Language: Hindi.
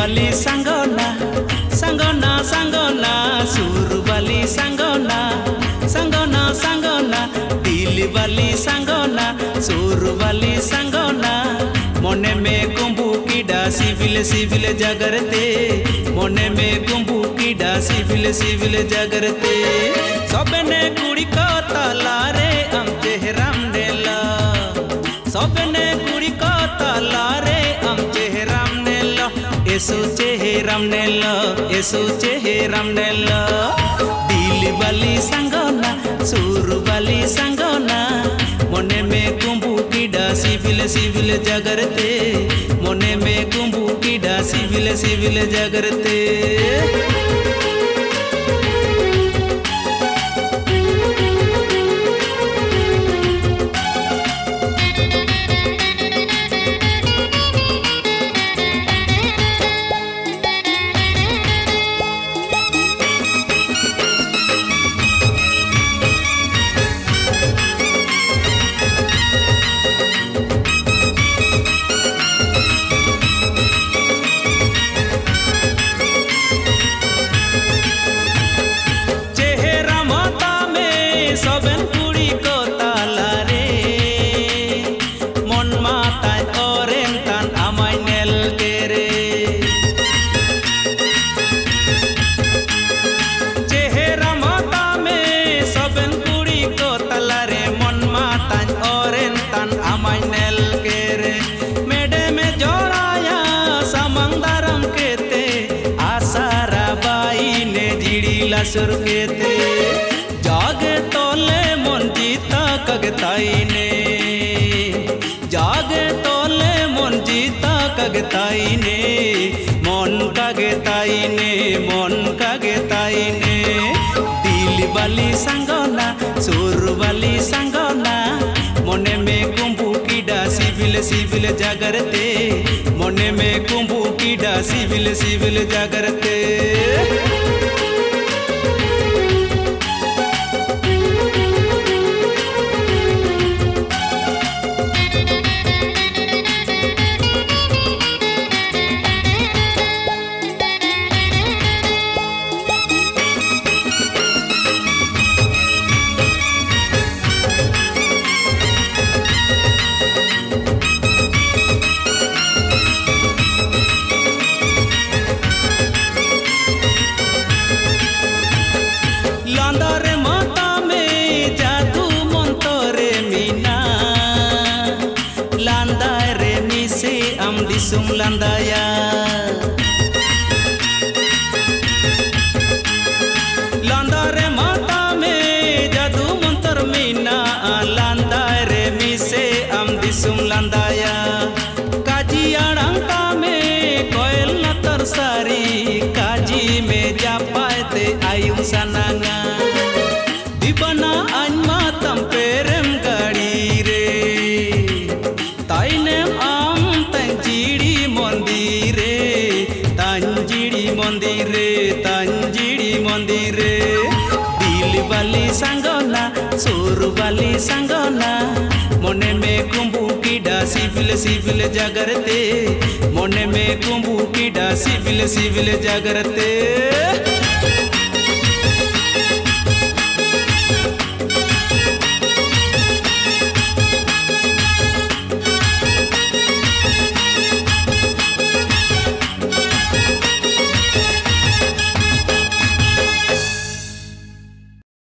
वाली सांगना सांगना सांगना सुर वाली सांगना सांगना सांगना दिल वाली सांगना सुर वाली सांगना मने में कुंभू कीड़ा सिविल सिविल जागरते मने में कुंभू कीड़ा सिविल सिविल जागरते सबने कुड़ी को तालारे हम चेहराम नेला सबने कुड़ी को तालारे हम चेहराम नेला एसु चेहराम नेला एसु चेहराम नेला दिल वाली सांगना सुर वाली सांगना मने में कुंभू कीड़ा सिविल सिविल जागरते मने में कुंभू कीड़ा सिविल सिविल जागरते सबन कुड़ी को तालारे मन माताय ओरेन तान आमाय नेल तेरे चेहरा माता में सबन कुड़ी को तालारे मन माताय ओरेन तान आमाय नेल केरे मेडे में जोड़ाया समंदरम केते आसारा बाई ने जिड़ी लासुर केते जागे तोले मन जीता कगताईने जागे तोले मन जीता कगताईने मन कगताईने दिल वाली सांगना सुर वाली सांगना मने में कुंभू कीड़ा सिविल सिविल जागरते मने में कुंभू कीड़ा सिविल सिविल जागरते लांदारे माता में जादू मंतरे मीना लांदारे मिसे am disum landaya लांदारे माता में जादू मंतर मीना लांदारे मिसे am disum landaya काजी अड़ंका में कोयल नतर सारी काजी में जापाते आयुं सनांगा दीवाना अन्मा तम पेरम गाड़ी रे ताइने आम तंजीड़ी मंदिरे तंजीड़ी मंदिरे दिल वाली सांगना सुर वाली सांगना मने में कुंभू कीड़ा सिविल सिविल जागरते मने में कुंभू कीड़ा सिविल सिविल जागरते।